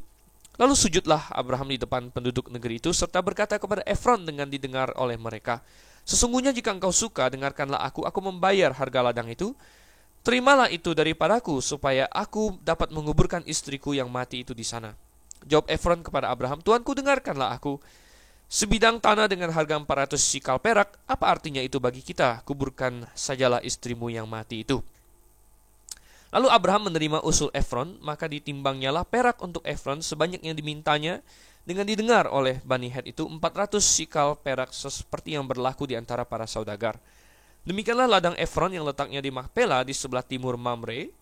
Lalu sujudlah Abraham di depan penduduk negeri itu, serta berkata kepada Efron dengan didengar oleh mereka, sesungguhnya jika engkau suka, dengarkanlah aku membayar harga ladang itu. Terimalah itu daripadaku, supaya aku dapat menguburkan istriku yang mati itu di sana. Jawab Efron kepada Abraham, Tuanku, dengarkanlah aku. Sebidang tanah dengan harga 400 sikal perak, apa artinya itu bagi kita? Kuburkan sajalah istrimu yang mati itu. Lalu Abraham menerima usul Efron, maka ditimbangnyalah perak untuk Efron sebanyak yang dimintanya, dengan didengar oleh Bani Het itu 400 sikal perak, seperti yang berlaku di antara para saudagar. Demikianlah ladang Efron yang letaknya di Makpela di sebelah timur Mamre.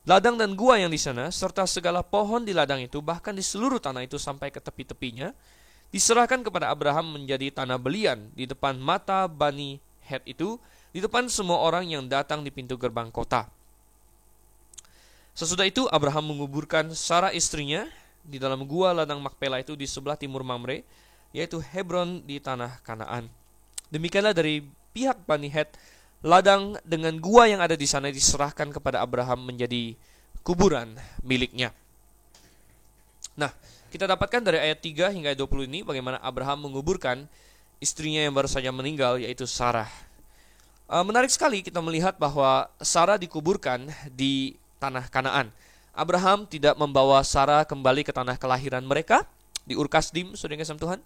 Ladang dan gua yang di sana, serta segala pohon di ladang itu, bahkan di seluruh tanah itu sampai ke tepi-tepinya, diserahkan kepada Abraham menjadi tanah belian di depan mata Bani Het itu, di depan semua orang yang datang di pintu gerbang kota. Sesudah itu Abraham menguburkan Sarah istrinya di dalam gua ladang Makpela itu di sebelah timur Mamre, yaitu Hebron di tanah Kanaan. Demikianlah dari pihak Bani Het, ladang dengan gua yang ada di sana diserahkan kepada Abraham menjadi kuburan miliknya. Nah, kita dapatkan dari ayat 3 hingga ayat 20 ini bagaimana Abraham menguburkan istrinya yang baru saja meninggal, yaitu Sarah. Menarik sekali kita melihat bahwa Sarah dikuburkan di tanah Kanaan. Abraham tidak membawa Sarah kembali ke tanah kelahiran mereka di Ur Kasdim, saudara yang kasih Tuhan.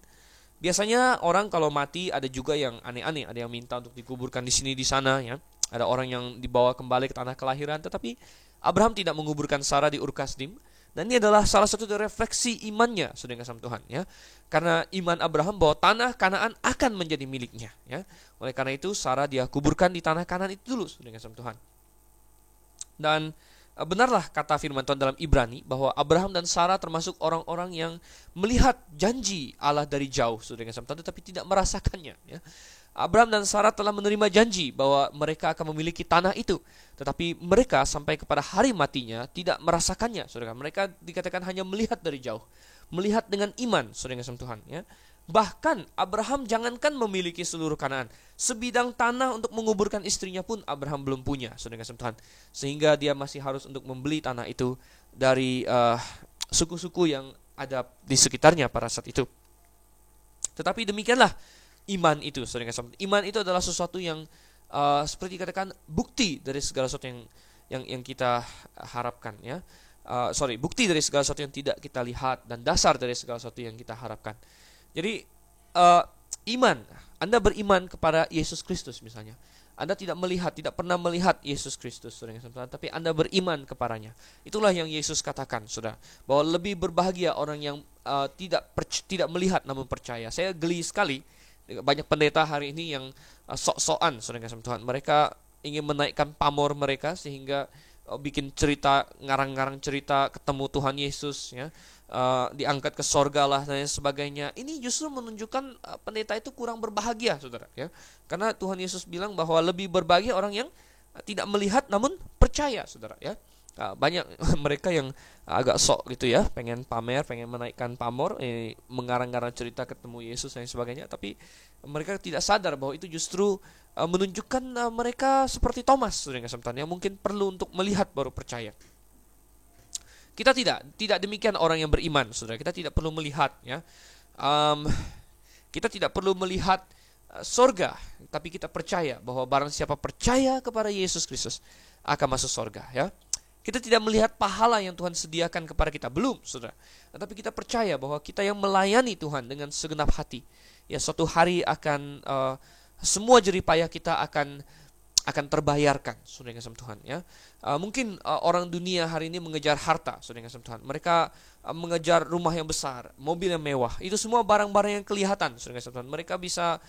Biasanya orang kalau mati ada juga yang aneh-aneh, ada yang minta untuk dikuburkan di sini di sana, ya. Ada orang yang dibawa kembali ke tanah kelahiran, tetapi Abraham tidak menguburkan Sarah di Ur Kasdim. Dan ini adalah salah satu dari refleksi imannya, saudara yang kasih Tuhan, ya. Karena iman Abraham bahwa tanah Kanaan akan menjadi miliknya, ya. Oleh karena itu Sarah dia kuburkan di tanah Kanaan itu dulu, saudara yang kasih Tuhan. Dan benarlah kata firman Tuhan dalam Ibrani bahwa Abraham dan Sarah termasuk orang-orang yang melihat janji Allah dari jauh, saudara yang kasih Tuhan, tetapi tidak merasakannya, ya. Abraham dan Sarah telah menerima janji bahwa mereka akan memiliki tanah itu, tetapi mereka sampai kepada hari matinya tidak merasakannya, saudara. Mereka dikatakan hanya melihat dari jauh, melihat dengan iman, saudara yang kasih Tuhan, ya. Bahkan Abraham jangankan memiliki seluruh Kanaan, sebidang tanah untuk menguburkan istrinya pun Abraham belum punya, saudara yang kasih Tuhan. Sehingga dia masih harus untuk membeli tanah itu dari suku-suku yang ada di sekitarnya pada saat itu. Tetapi demikianlah iman itu, saudara yang kasih Tuhan. Iman itu adalah sesuatu yang seperti dikatakan bukti dari segala sesuatu yang kita harapkan, ya. Bukti dari segala sesuatu yang tidak kita lihat dan dasar dari segala sesuatu yang kita harapkan. Jadi iman, Anda beriman kepada Yesus Kristus misalnya. Anda tidak pernah melihat Yesus Kristus, saudara, tapi Anda beriman kepadanya. Itulah yang Yesus katakan, saudara, bahwa lebih berbahagia orang yang tidak melihat namun percaya. Saya geli sekali banyak pendeta hari ini yang sok-sokan, saudara Tuhan. Mereka ingin menaikkan pamor mereka sehingga bikin cerita, ngarang-ngarang cerita ketemu Tuhan Yesus, ya. Diangkat ke sorga lah dan sebagainya. Ini justru menunjukkan pendeta itu kurang berbahagia, saudara, ya. Karena Tuhan Yesus bilang bahwa lebih berbahagia orang yang tidak melihat namun percaya, saudara, ya. Banyak mereka yang agak sok gitu, ya, pengen pamer, pengen menaikkan pamor, mengarang-ngarang cerita ketemu Yesus dan sebagainya, tapi mereka tidak sadar bahwa itu justru menunjukkan mereka seperti Thomas, saudara, yang mungkin perlu untuk melihat baru percaya. Kita tidak demikian orang yang beriman, saudara. Kita tidak perlu melihat, ya. Kita tidak perlu melihat sorga, tapi kita percaya bahwa barang siapa percaya kepada Yesus Kristus akan masuk sorga, ya. Kita tidak melihat pahala yang Tuhan sediakan kepada kita, belum, saudara. Tetapi kita percaya bahwa kita yang melayani Tuhan dengan segenap hati, ya, suatu hari akan semua jerih payah kita akan terbayarkan, saudara yang kasih Tuhan, ya. Mungkin orang dunia hari ini mengejar harta, saudara yang kasih Tuhan. Mereka mengejar rumah yang besar, mobil yang mewah. Itu semua barang-barang yang kelihatan, saudara yang kasih Tuhan. Mereka bisa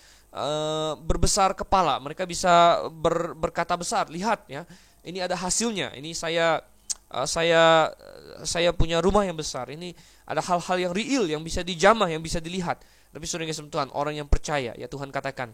berbesar kepala, mereka bisa berkata besar. Lihat, ya, ini ada hasilnya. Ini saya punya rumah yang besar. Ini ada hal-hal yang real, yang bisa dijamah, yang bisa dilihat. Tapi saudara yang kasih Tuhan, orang yang percaya, ya, Tuhan katakan,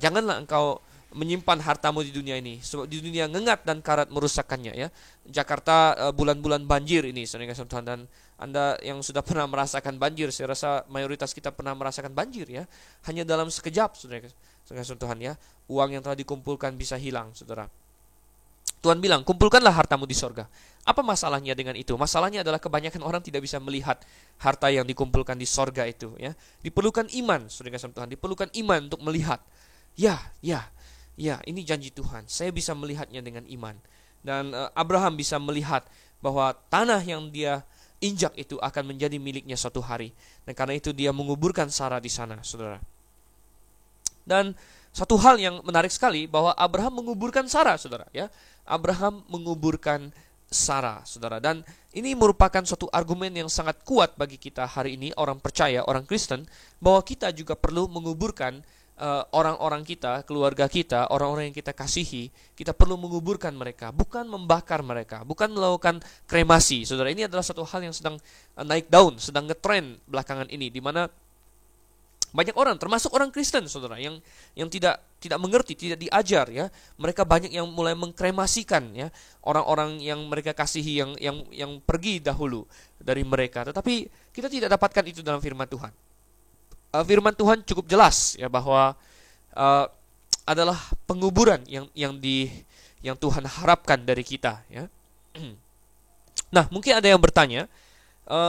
janganlah engkau menyimpan hartamu di dunia ini, sebab di dunia ngengat dan karat merusakkannya, ya. Jakarta bulan-bulan banjir ini, saudara kasih Tuhan, dan Anda yang sudah pernah merasakan banjir, saya rasa mayoritas kita pernah merasakan banjir, ya. Hanya dalam sekejap, saudara kasih Tuhan, ya, uang yang telah dikumpulkan bisa hilang, saudara. Tuhan bilang, kumpulkanlah hartamu di sorga. Apa masalahnya dengan itu? Masalahnya adalah kebanyakan orang tidak bisa melihat harta yang dikumpulkan di sorga itu. Ya, diperlukan iman, saudara kasih Tuhan. Diperlukan iman untuk melihat. Ya, ini janji Tuhan. Saya bisa melihatnya dengan iman. Dan Abraham bisa melihat bahwa tanah yang dia injak itu akan menjadi miliknya suatu hari. Dan karena itu dia menguburkan Sarah di sana, saudara. Dan satu hal yang menarik sekali bahwa Abraham menguburkan Sarah, saudara. Ya, Abraham menguburkan Sarah, saudara. Dan ini merupakan suatu argumen yang sangat kuat bagi kita hari ini, orang percaya, orang Kristen, bahwa kita juga perlu menguburkan orang-orang kita, keluarga kita, orang-orang yang kita kasihi. Kita perlu menguburkan mereka, bukan membakar mereka, bukan melakukan kremasi, saudara. Ini adalah satu hal yang sedang naik daun, sedang ngetrend belakangan ini, di mana banyak orang, termasuk orang Kristen, saudara, yang tidak mengerti, tidak diajar, ya. Mereka banyak yang mulai mengkremasikan, ya, orang-orang yang mereka kasihi, yang pergi dahulu dari mereka. Tetapi kita tidak dapatkan itu dalam firman Tuhan. Firman Tuhan cukup jelas, ya, bahwa adalah penguburan yang Tuhan harapkan dari kita, ya. Nah, mungkin ada yang bertanya,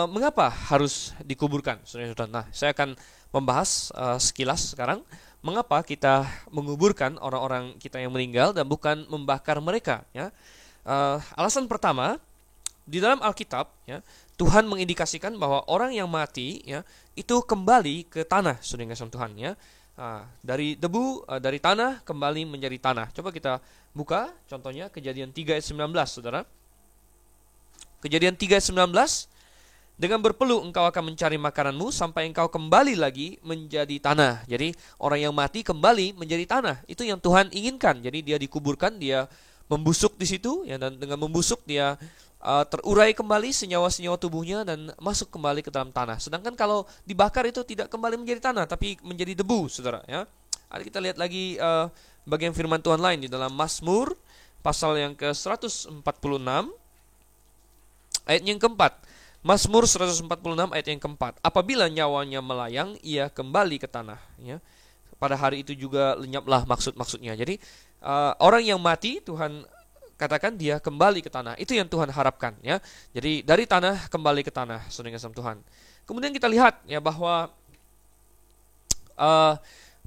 mengapa harus dikuburkan, saudara-saudara? Nah, saya akan membahas sekilas sekarang mengapa kita menguburkan orang-orang kita yang meninggal dan bukan membakar mereka, ya. Alasan pertama, di dalam Alkitab, ya, Tuhan mengindikasikan bahwa orang yang mati, ya, itu kembali ke tanah, saudara kasih Tuhan, ya. Dari debu, dari tanah kembali menjadi tanah. Coba kita buka contohnya Kejadian 3 ayat 19, saudara. Kejadian 3 ayat 19, dengan berpeluh engkau akan mencari makananmu sampai engkau kembali lagi menjadi tanah. Jadi orang yang mati kembali menjadi tanah. Itu yang Tuhan inginkan. Jadi dia dikuburkan, dia membusuk di situ, ya, dan dengan membusuk dia terurai kembali senyawa-senyawa tubuhnya dan masuk kembali ke dalam tanah. Sedangkan kalau dibakar itu tidak kembali menjadi tanah, tapi menjadi debu, saudara, ya. Ada kita lihat lagi bagian firman Tuhan lain di dalam Mazmur pasal yang ke-146 ayat yang keempat. Mazmur 146 ayat yang keempat. Apabila nyawanya melayang, ia kembali ke tanah, ya. Pada hari itu juga lenyaplah maksud-maksudnya. Jadi orang yang mati, Tuhan katakan dia kembali ke tanah. Itu yang Tuhan harapkan, ya. Jadi dari tanah kembali ke tanah, saudara kasih Tuhan. Kemudian kita lihat, ya, bahwa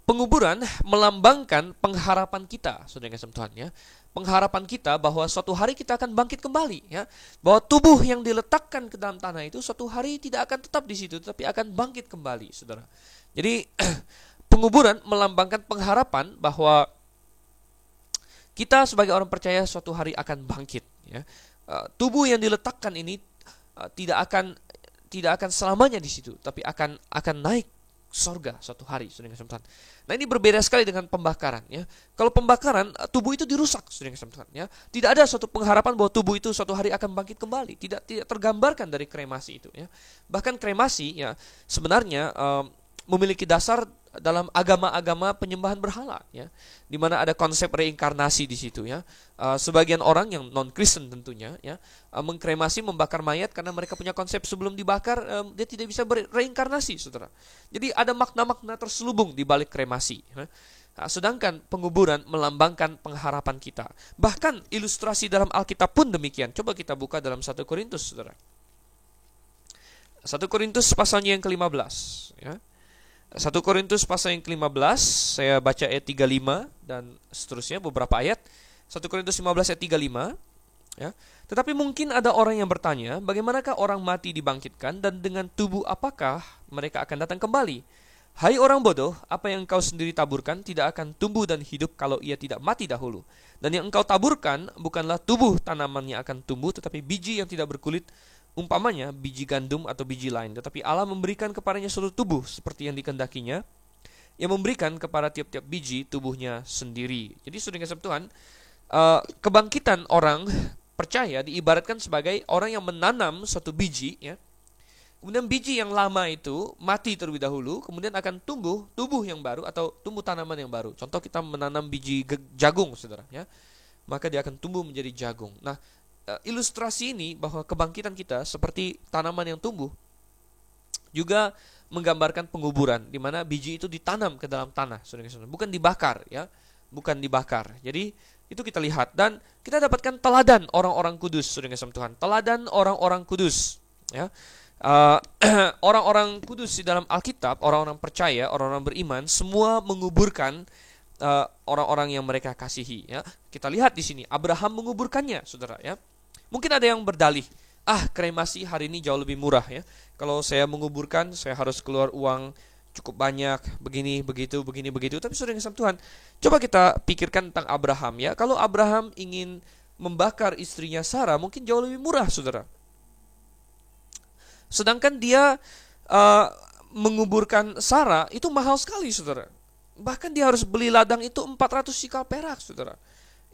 penguburan melambangkan pengharapan kita, saudara kasih Tuhan, ya. Pengharapan kita bahwa suatu hari kita akan bangkit kembali, ya. Bahwa tubuh yang diletakkan ke dalam tanah itu suatu hari tidak akan tetap di situ, tapi akan bangkit kembali, saudara. Jadi penguburan melambangkan pengharapan bahwa kita sebagai orang percaya suatu hari akan bangkit, ya. Tubuh yang diletakkan ini tidak akan selamanya di situ, tapi akan naik sorga suatu hari, saudara kasih Tuhan. Nah, ini berbeda sekali dengan pembakaran, ya. Kalau pembakaran, tubuh itu dirusak, saudara kasih Tuhan, ya. Tidak ada suatu pengharapan bahwa tubuh itu suatu hari akan bangkit kembali. Tidak tergambarkan dari kremasi itu, ya. Bahkan kremasi, ya, sebenarnya memiliki dasar dalam agama-agama penyembahan berhala, ya, di mana ada konsep reinkarnasi di situ, ya. Sebagian orang yang non Kristen tentunya, ya, mengkremasi, membakar mayat karena mereka punya konsep sebelum dibakar dia tidak bisa bereinkarnasi, saudara. Jadi ada makna-makna terselubung di balik kremasi, ya. Sedangkan penguburan melambangkan pengharapan kita. Bahkan ilustrasi dalam Alkitab pun demikian. Coba kita buka dalam 1 Korintus, saudara. 1 Korintus pasalnya yang ke-15, ya. 1 Korintus pasal yang ke-15, saya baca ayat 35 dan seterusnya beberapa ayat. 1 Korintus 15 ayat 35, ya. Tetapi mungkin ada orang yang bertanya, bagaimanakah orang mati dibangkitkan dan dengan tubuh apakah mereka akan datang kembali? Hai orang bodoh, apa yang engkau sendiri taburkan tidak akan tumbuh dan hidup kalau ia tidak mati dahulu. Dan yang engkau taburkan bukanlah tubuh tanaman yang akan tumbuh, tetapi biji yang tidak berkulit, umpamanya biji gandum atau biji lain. Tetapi Allah memberikan kepadanya suatu tubuh seperti yang dikehendakinya, yang memberikan kepada tiap-tiap biji tubuhnya sendiri. Jadi saudara kasih Tuhan, kebangkitan orang percaya diibaratkan sebagai orang yang menanam suatu biji, ya. Kemudian biji yang lama itu mati terlebih dahulu, kemudian akan tumbuh tubuh yang baru atau tumbuh tanaman yang baru. Contoh kita menanam biji jagung, saudara, ya. Maka dia akan tumbuh menjadi jagung. Nah, ilustrasi ini bahwa kebangkitan kita seperti tanaman yang tumbuh juga menggambarkan penguburan, di mana biji itu ditanam ke dalam tanah, saudara, bukan dibakar, ya, bukan dibakar. Jadi Itu kita lihat dan kita dapatkan teladan orang-orang kudus, saudara yang kasih Tuhan. Teladan orang-orang kudus, ya. Orang-orang kudus di dalam Alkitab, orang-orang percaya, orang-orang beriman, semua menguburkan orang-orang yang mereka kasihi. Ya, kita lihat di sini Abraham menguburkannya, saudara. Ya, mungkin ada yang berdalih, kremasi hari ini jauh lebih murah. Ya, kalau saya menguburkan, saya harus keluar uang cukup banyak, begini, begitu, begini, begitu. Tapi saudara yang kasih Tuhan, coba kita pikirkan tentang Abraham. Ya, kalau Abraham ingin membakar istrinya Sarah, mungkin jauh lebih murah, saudara. Sedangkan dia menguburkan Sarah itu mahal sekali, saudara. Bahkan dia harus beli ladang itu 400 sikal perak, saudara.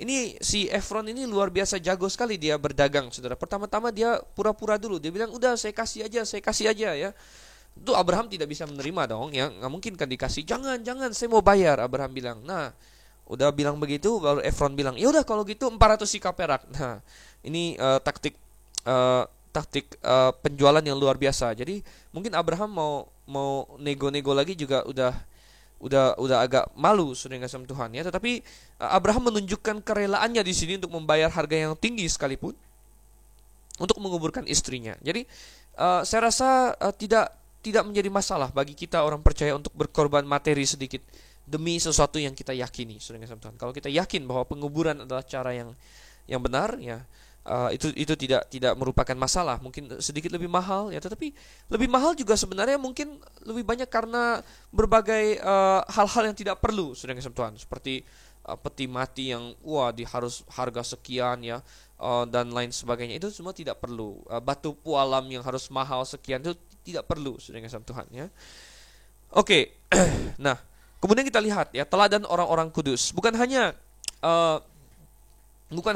Ini si Efron ini luar biasa jago sekali dia berdagang, saudara. Pertama-tama dia pura-pura dulu. Dia bilang, udah saya kasih aja ya. Itu Abraham tidak bisa menerima dong, ya. Nggak mungkin kan dikasih. Jangan, saya mau bayar, Abraham bilang. Nah, udah bilang begitu, baru Efron bilang, ya udah kalau gitu 400 sikal perak. Nah, ini taktik penjualan yang luar biasa. Jadi mungkin Abraham mau nego-nego lagi juga udah agak malu, saudara yang kasih Tuhan, ya. Tetapi Abraham menunjukkan kerelaannya di sini untuk membayar harga yang tinggi sekalipun untuk menguburkan istrinya. Jadi saya rasa tidak menjadi masalah bagi kita orang percaya untuk berkorban materi sedikit demi sesuatu yang kita yakini, saudara yang kasih Tuhan. Kalau kita yakin bahwa penguburan adalah cara yang benar, ya. Itu tidak merupakan masalah. Mungkin sedikit lebih mahal, ya, tetapi lebih mahal juga sebenarnya mungkin lebih banyak karena berbagai hal-hal yang tidak perlu, saudara yang kasih Tuhan, seperti peti mati yang harus harga sekian, ya, dan lain sebagainya. Itu semua tidak perlu. Batu pualam yang harus mahal sekian itu tidak perlu, saudara yang kasih Tuhan, ya. Oke. Nah, kemudian kita lihat, ya, teladan orang-orang kudus. Bukan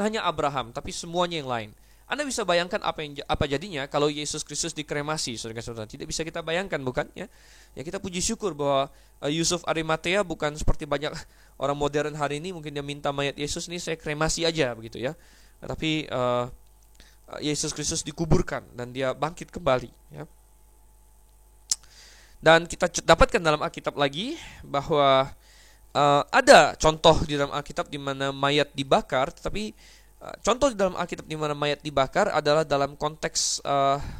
hanya Abraham, tapi semuanya yang lain. Anda bisa bayangkan apa jadinya kalau Yesus Kristus dikremasi, saudara-saudara. Tidak bisa kita bayangkan, bukan? Ya, kita puji syukur bahwa Yusuf Arimatea bukan seperti banyak orang modern hari ini, mungkin dia minta mayat Yesus ini saya kremasi aja, begitu, ya. Tapi Yesus Kristus dikuburkan dan dia bangkit kembali, ya. Dan kita dapatkan dalam Alkitab lagi bahwa ada contoh di dalam Alkitab di mana mayat dibakar, tetapi contoh di dalam Alkitab di mana mayat dibakar adalah dalam konteks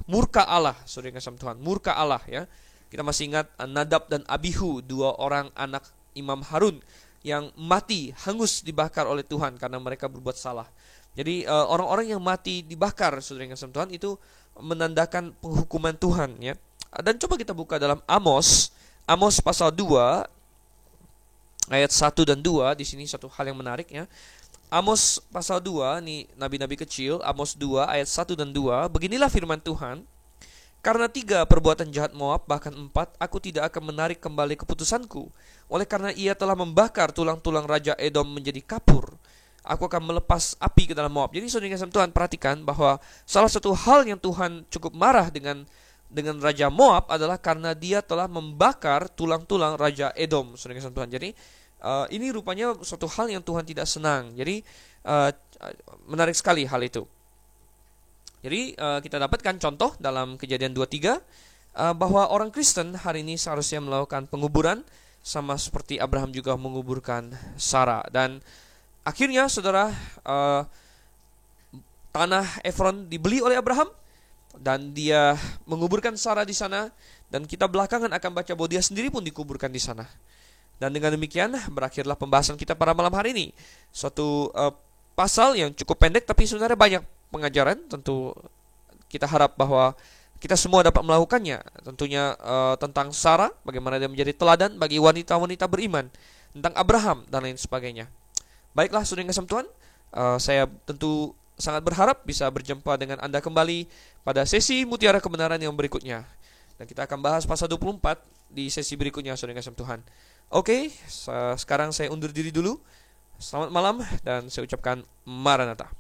murka Allah, saudara yang kasih Tuhan, murka Allah, ya. Kita masih ingat Nadab dan Abihu, dua orang anak Imam Harun yang mati hangus dibakar oleh Tuhan karena mereka berbuat salah. Jadi orang-orang yang mati dibakar, saudara yang kasih Tuhan, itu menandakan penghukuman Tuhan, ya. Dan coba kita buka dalam Amos pasal 2 ayat 1 dan 2. Di sini satu hal yang menarik, ya. Amos pasal 2, ini nabi-nabi kecil. Amos 2 ayat 1 dan 2. Beginilah firman Tuhan. Karena 3 perbuatan jahat Moab, bahkan 4, aku tidak akan menarik kembali keputusanku. Oleh karena ia telah membakar tulang-tulang Raja Edom menjadi kapur, aku akan melepas api ke dalam Moab. Jadi saudara yang kasih Tuhan, perhatikan bahwa salah satu hal yang Tuhan cukup marah dengan Raja Moab adalah karena dia telah membakar tulang-tulang Raja Edom, saudara yang kasih Tuhan. Jadi ini rupanya suatu hal yang Tuhan tidak senang. Jadi menarik sekali hal itu. Jadi kita dapatkan contoh dalam Kejadian 23 bahwa orang Kristen hari ini seharusnya melakukan penguburan sama seperti Abraham juga menguburkan Sarah. Dan akhirnya, saudara, tanah Efron dibeli oleh Abraham dan dia menguburkan Sarah di sana, dan kita belakangan akan baca bahwa dia sendiri pun dikuburkan di sana. Dan dengan demikian berakhirlah pembahasan kita pada malam hari ini. Suatu pasal yang cukup pendek tapi sebenarnya banyak pengajaran. Tentu kita harap bahwa kita semua dapat melakukannya. Tentunya tentang Sarah, bagaimana dia menjadi teladan bagi wanita-wanita beriman, tentang Abraham dan lain sebagainya. Baiklah, saudara yang kasih Tuhan, saya tentu sangat berharap bisa berjumpa dengan Anda kembali pada sesi Mutiara Kebenaran yang berikutnya. Dan kita akan bahas pasal 24 di sesi berikutnya, saudara yang kasih Tuhan. Oke, sekarang saya undur diri dulu. Selamat malam dan saya ucapkan Maranatha.